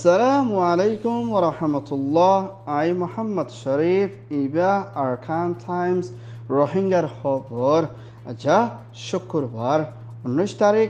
Assalamu alaikum wa rahmatullah. I Muhammad Sharif Iba Arkan Times Rohingya Khobor Aja Shukurbar 19 তারিখ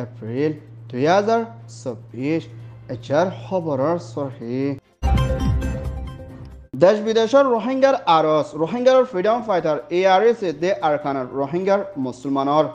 April 2026 এচার খবরের সহি দেশ বিদেশের রোহিঙ্গার আরস রোহিঙ্গার ফ্রিডম ফাইটার ARS দে আরকানার রোহিঙ্গার মুসলমানর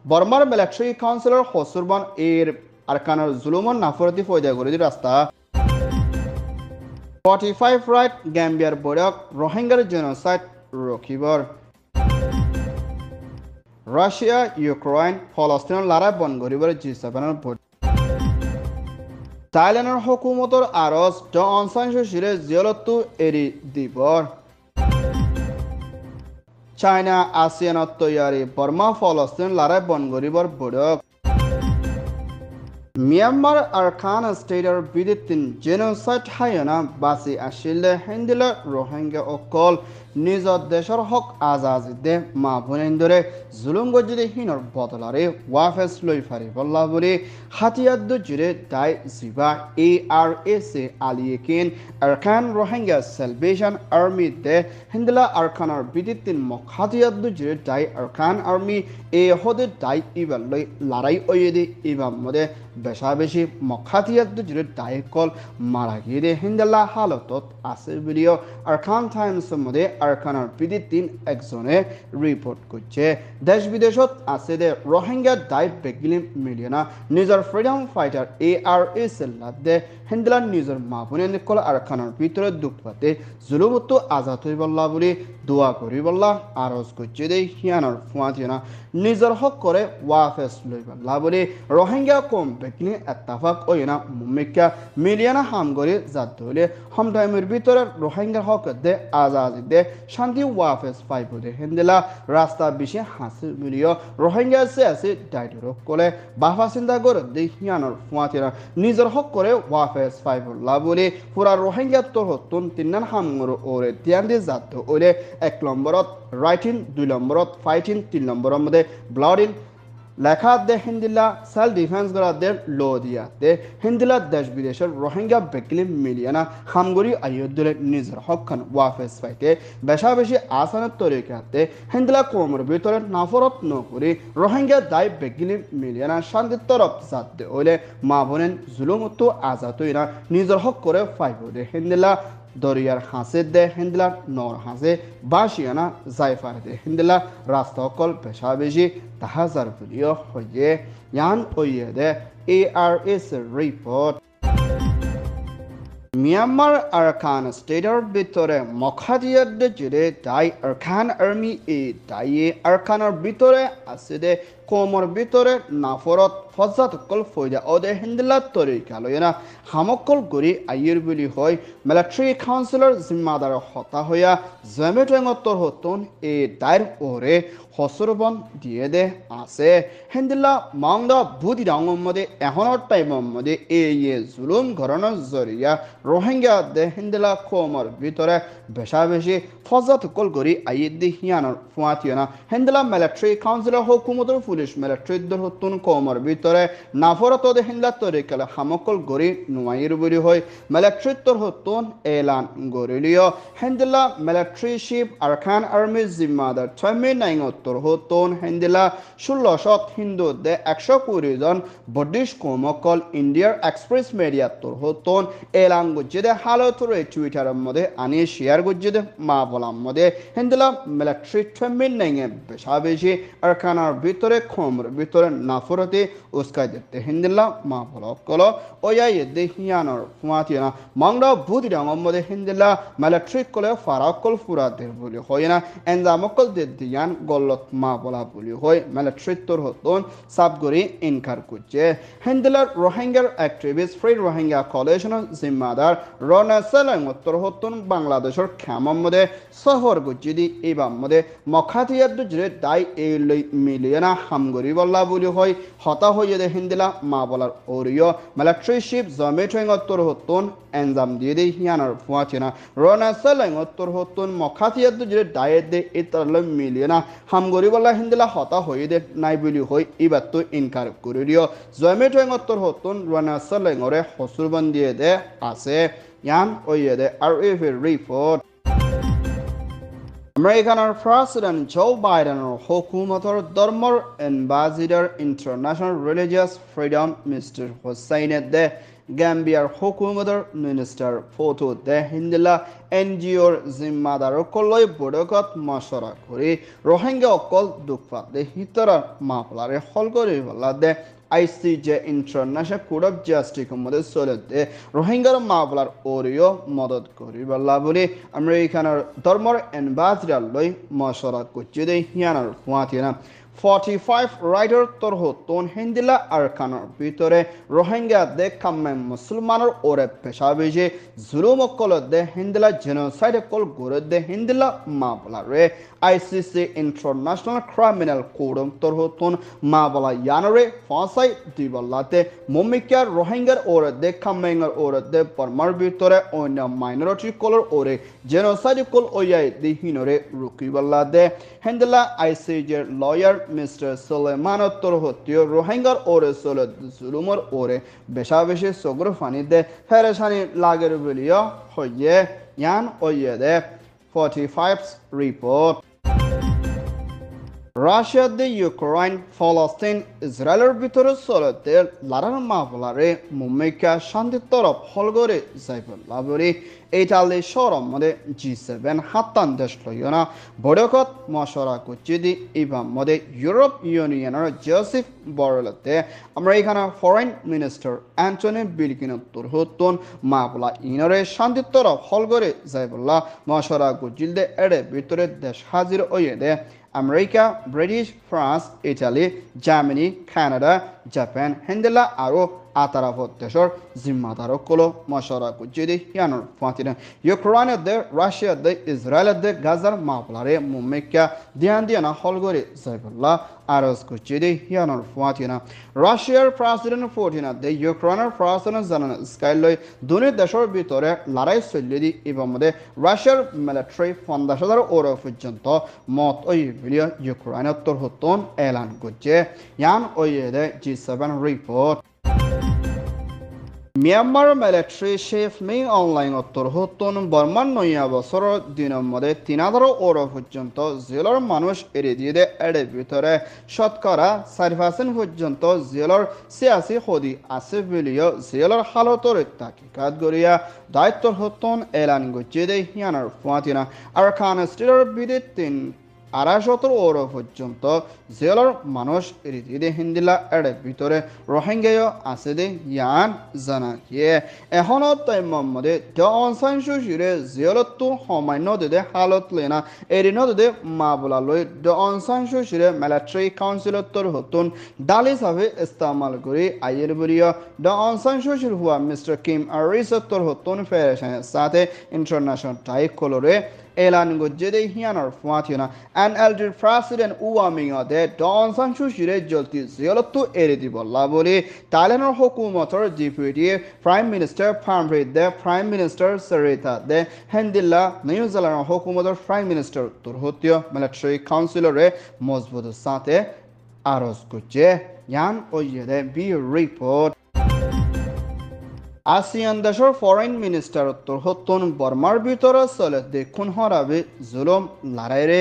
বর্মার মিলিটারি কাউন্সিলর হসুরবান এর আরকানার জুলুমন নাফরতি ফয়দা করে রাস্তা 45 রাইট গ্যাম্বিয়ার বড়ক রোহিঙ্গার জেনোসাইড রকিবর রাশিয়া ইউক্রেন ফলস্তিনের লড়াই বন্ধ করিবার G7 ভোট থাইল্যান্ডের হুকুমতর আরজ অং সান সুচিরে জিয়লতু এরি দিবর চায়না আসিয়ানত তৈয়ারি বর্মা ফলস্তিন লড়াই বন্ধ করিবার বড়ক মিয়ানমার আরকান স্টেটের বিদিতিন জেনোসাইড হায়না বাসি আসিলে হিন্দিলা রোহিঙ্গা অকল নিজ দেশের হক আজাজিদে মা বোনেন্দরে জুলুম গজিদে হিনর বদলারে ওয়াফেস লই ফারি বল্লা বলে হাতিয়াদ্দু জুড়ে দায় জিবা ARS আলিয়েকিন আরকান রোহিঙ্গা সেলভেশন আর্মি দে হিন্দিলা আরকানার বিদিতিন মক হাতিয়াদ্দু জুড়ে দায় আরকান আর্মি এ হদে দায় ইবার লই লড়াই ওয়েদে ইবাম মদে বেশা বেশি মখাতিয়াদ্দু জুড়ে দায় কল মারা গিয়ে হিন্দিলা হালতত আছে ভিডিও আরকান টাইমস মধ্যে আরকানার বিদিতিন একজনে রিপোর্ট করছে দেশ বিদেশত আছে দে রোহিঙ্গা দায় বেগিলি মিলিয়না নিজের ফ্রিডম ফাইটার ARS লাদে হিন্দিলা নিজের মা বোনে নিকল আরকানার ভিতরে দুঃখ পাতে জুলুমতো আজাদ হই বল্লা বলে দোয়া করি বল্লা আরজ করছে দে হিয়ানর ফুয়াতিনা নিজের হক করে ওয়াফেস লই বল্লা বলে রোহিঙ্গা কম বেগিলি এত্তাফাক ওইনা মুমিকা মিলিয়না হামগরি জাত হইলে হম টাইমের ভিতরে রোহিঙ্গা হক দে আজাদ দে শান্তি ওয়াফেস ফাইব দে হিন্দিলা রাস্তা বেশি হাসি মিলিও রোহিঙ্গা সে আছে ডাইডর কোলে বাফা চিন্তা করে দে হিয়ানর ফুয়াতিনা নিজের হক করে ওয়াফেস ফাইব বলে পুরা রোহিঙ্গা তোর হতুন তিনান হামগর ওরে তিয়ান দি জাত ওলে 1 নম্বরত রাইটিং 2 নম্বরত ফাইটিং 3 নম্বরের মধ্যে ব্লাডিং লেখা দে হিন্দিলা সেলফ ডিফেন্স করা দে লো দিয়া দে হিন্দিলা দেশ বিদেশের রোহিঙ্গা বেগলি মিলিয়ানা হামগরি আইয়দুলে নিজের হকখান ওয়াফেস পাইতে বেশা বেশি আসানের তরিকাতে হিন্দিলা কোমর ভিতরে নাফরত নকরি রোহিঙ্গা দায় বেগলি মিলিয়ানা শান্তির তরফ যাতে ওলে মা বোনেন জুলুমত আজাদ হইনা নিজের হক করে ফাইব দে হিন্দিলা দরিয়ার হাসে দে হিন্দিলা নর হাসে বাসিয়ানা জাইফার দে হিন্দিলা রাস্তা অকল পেশা বেশি তাহাজার ভিডিও হয়ে ইয়ান ওইয়ে দে ARS রিপোর্ট মিয়ানমার আরকান স্টেটের ভিতরে মখাদিয়াদ্দে জুড়ে দাই আরকান আর্মি দায়ে আরকানের ভিতরে আছে দে কোমর ভিতরে নাফরত ফজাতকল ফয়দা ওদে হিন্দিলা তরিকা লয়না হামকল গরি আইয়ের বলি হয় মিলিটারি কাউন্সিলর জিম্মাদার হতা হইয়া জেমেটেঙত্তর হতন দায়ের ওরে হসরবন দিয়ে দে আছে হিন্দিলা মাংদা বুদি ডাঙর মধ্যে এখনের টাইমের মধ্যে জুলুম ঘরানোর জরিয়া রোহিঙ্গা দে হিন্দিলা কোমর ভিতরে বেশা বেশি ফজাতকল গরি আইয়ের দি হিয়ানোর ফুয়াতিয়না হিন্দিলা মিলিটারি কাউন্সিলর হুকুমতর পুলিশ মিলিটারি দল হতুন কোমর ভিতরে নাফরত দে হিন্দিলা তরিকালে হামকল গরি নুয়াইর বলি হয় মিলিটারি তর হতুন এলান গরিলিও হিন্দিলা মিলিটারি শিপ আরকান আর্মি জিম্মাদার 6 হতুন হিন্দিলা 1600 হিন্দু দে 120 জন বডিশ কোমকল ইন্ডিয়ার এক্সপ্রেস মিডিয়া তর হতুন এলান গজ্জেদে হালতর টুইটারের মধ্যে আনি শেয়ার গজ্জেদে মা বলার মধ্যে হিন্দিলা মিলিটারি 6 বেশা বেশি আরকানার ভিতরে খমর ভিতরে নাফরতে উস্কাই দিতে হিন্দিলা মা বলা কল ওয়াই দেহিয়ানোর ফুয়াতিনা মাংরা বুদি ডাঙর মধ্যে হিন্দিলা মিলিটারি কলে ফারাকল ফুরাদের বলি হয় না এনজামকল দিয়ান গল্লত মা বলা বলি হয় মিলিটারি তোর হতন সাবগরি ইনকার করছে হিন্দিলার রোহিঙ্গার অ্যাক্টিভিস্ট ফ্রি রোহিঙ্গা কলেশনের জিম্মাদার রনা সেলাং উত্তর হতন বাংলাদেশের খ্যামর মধ্যে শহর গুজিদি এবার মধ্যে মখাতিয়াদ্দু জুড়ে দায় এই মিলিয়না হামগরি বল্লা বুলি হয় হতা হয়ে দে হিন্দিলা মা বলার ওরিও মিলিটারি শিপ জমেট্রিং উত্তর হতুন এনজাম দিয়ে দে হিয়ানার ফুয়াচিনা রনা সালাং উত্তর হতুন মখাতিয়াদ যে ডায়েট দে ইতারল মিলিয়না হামগরি বল্লা হিন্দিলা হতা হয়ে দে নাই বুলি হয় ইবার তো ইনকার করে দিও জমেট্রিং উত্তর হতুন রনা সালাং ওরে হসুরবন দিয়ে দে আছে ইয়ান ওয়ে দে আর ইফ report American President Joe Biden hukumator Dormor Ambassador International Religious Freedom Mr. Hossein de Gambia hukumator Minister Photo de Hindila NGO Zimmadar Koloi Bodokot Mashara Kuri Rohingya Okol Dukfa de Hitara Maplare Holgori Valade ICJ International Court of Justice মধ্যে চলতে রোহিঙ্গার মামলার Oreo মদত করিবার lovely আমেরিকানের ধর্মর ambassador লই মশরা করছে দে হিয়ানার ফুয়াতিনা 45 rider তরহতন হিন্দিলা আরকানের ভিতরে রোহিঙ্গা দে কাম্মে মুসলমানের ওরে পেশা বেজে জুলুম কল দে হিন্দিলা জেনোসাইড কল গড়ে দে হিন্দিলা মামলা রে ICC International Criminal Court তরহতন মামলা ইয়ানরে ফাঁসাই দিবল্লাতে মমিকার রোহিঙ্গার ওরে দে কাম্মেঙ্গার ওরে দে পরমার ভিতরে অন্য মাইনরিটি কলর ওরে genocide call Y the হিনরে রুকিবল্লা they হিন্দিলা ICJ lawyer Mr. Suleiman Torhotio Rohingya Ore Solid Zulumor Ore Beshavishi Sogrofani de Hereshani Lager Vilio Hoye Yan Oye de 45's report Russia the Ukraine Palestine Israel ভিতরে চলতে লারার মামলারে মুম্বাইকা শান্তি তরফ হলগরে যাইবল লাবরি Italy শহরের মধ্যে G7 হাতান দেশ লয়না বড়কত মশরা করছে দি ইবাম মধ্যে Europe ইউনিয়নের জোসেফ বরেলতে আমেরিকানের ফরেন মিনিস্টার অ্যান্টনি ব্লিংকেন তুরহতন মামলা ইনরে শান্তি তরফ হলগরে যাইবল্লা মশরা করছিল দে এর ভিতরে দেশ হাজির হয়ে দে America, British, France, Italy, Germany, Canada, Japan, Hindela, Aro, Atarafot, Teshor, Zimadaro, Kolo, Mashara, Kujidi, Yanor, Fatina, Ukraine, the Russia, the Israel, the Gaza, Maplare, Mumeka, Diana, Holgori, Zabella, Aros, Kujidi, Yanor, Fatina, Russia, President Fortina, the Ukraine, President Zanan, Skyloy, Dunit, the Shore Bitore, Larai Solidi, Ibamode, Russia, military, Fondashadar, Oro, Fujanto, Mot, Oye, Ukraine, Torhoton, Elan, Guje, Yan, Oye, G7 report. Myanmar military chief Min Aung উত্তর হতন বর্মান নয়া বছর দিনের মধ্যে 3000 ওর পর্যন্ত জেলার মানুষ এড়িয়ে দিয়ে এর ভিতরে শতকরা 4% পর্যন্ত জেলার সিয়াসি হদি আছে বলিও জেলার হালতর তাকিকাত গরিয়া দায়িত্ব হতন এলান গছে দে হিয়ানার ফাতিনা আরকান স্টেটের বিদিত 270 ওর পর্যন্ত জেলার মানুষ রীতিদে হিন্দিলা এর ভিতরে রোহিঙ্গা আছে দে ইয়ান জানা কিয়ে এখনো তাই মধ্যে অনসান সুশিরে জেলতো সমান্য দে হালত লেনা এরিন দে মাবলা লই অনসান সুশিরে মিলিটারি কাউন্সিলতর হতুন ডালি সাবে ইস্তেমাল করি আইয়ের বরিয়া অনসান সুশির হুয়া মিস্টার কিম আরিসতর হতুন ফেডারেশন সাথে ইন্টারন্যাশনাল টাই কলরে এলান গজ্জেদে হিয়ানার ফাতিনা NLD প্রেসিডেন্ট উয়ামিংয়া দে ডন সানসুশিরে জলতি জিয়ালতু এরিদি বল্লা বলি থাইল্যান্ডের হুকুমতর ডেপুটি প্রাইম মিনিস্টার পামরিদ দে প্রাইম মিনিস্টার সরিতা দে হেন্দিল্লা নিউজিল্যান্ডের হুকুমতর প্রাইম মিনিস্টার তুরহতীয় মিলিটারি কাউন্সিলরে মজবুত সাথে আরজ করছে ইয়ান ওয়ে দে বি রিপোর্ট ASEAN দেশের ফরেন মিনিস্টার উত্তর হতন বর্মার ভিতরে চলে দেখুন হরাবে জুলুম লড়াইরে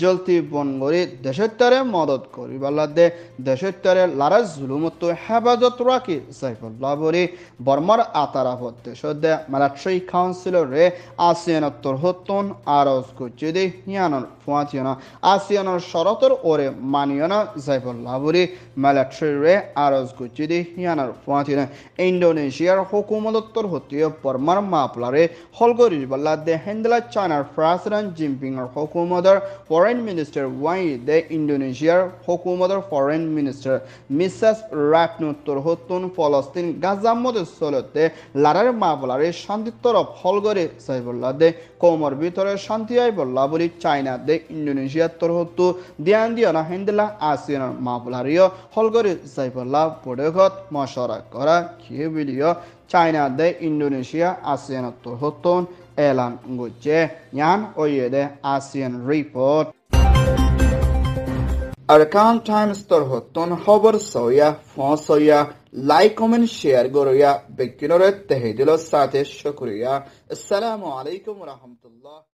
জলতি বনগরি দেশত্তরে মদত করি বাল্লাদে দেশত্তরে লড়া জুলুমত হেফাজত রাখি সাইফুল্লাহ বরি বর্মার আতারাফত দেশদে মিলিটারি কাউন্সিলরে ASEAN উত্তর হতন আরজ করছে দে হিয়ানর ফুয়াতিয়না ASEANর শরতর ওরে মানিয়না সাইফুল্লাহ বরি মিলিটারি রে আরজ করছে দে হিয়ানর ফুয়াতিয়না ইন্দোনেশিয়ার হুকুমত উত্তর হতীয় বর্মার মাপলারে হলগরি বাল্লাদে হেন্ডলা চায়নার president জিনপিংয়ের হুকুমতর Foreign Minister Wang de Indonesia hukumatar Foreign Minister Mrs. Ratno Turhutun Palestine Gaza mode solote larar mabolare shanti torof holgore Saibullah de komor bitore shanti aibollah boli China de Indonesia Turhutu diana hendela ASEAN mabolario holgore Saibullah podegot mashara kora kibiliyo China de Indonesia ASEAN Turhutun elan nguje yan oyede ASEAN report Arkan Times Turhutun hober soya fon soya like comment share goroya bekkinore tehidilo sate shukriya assalamu alaikum wa rahmatullah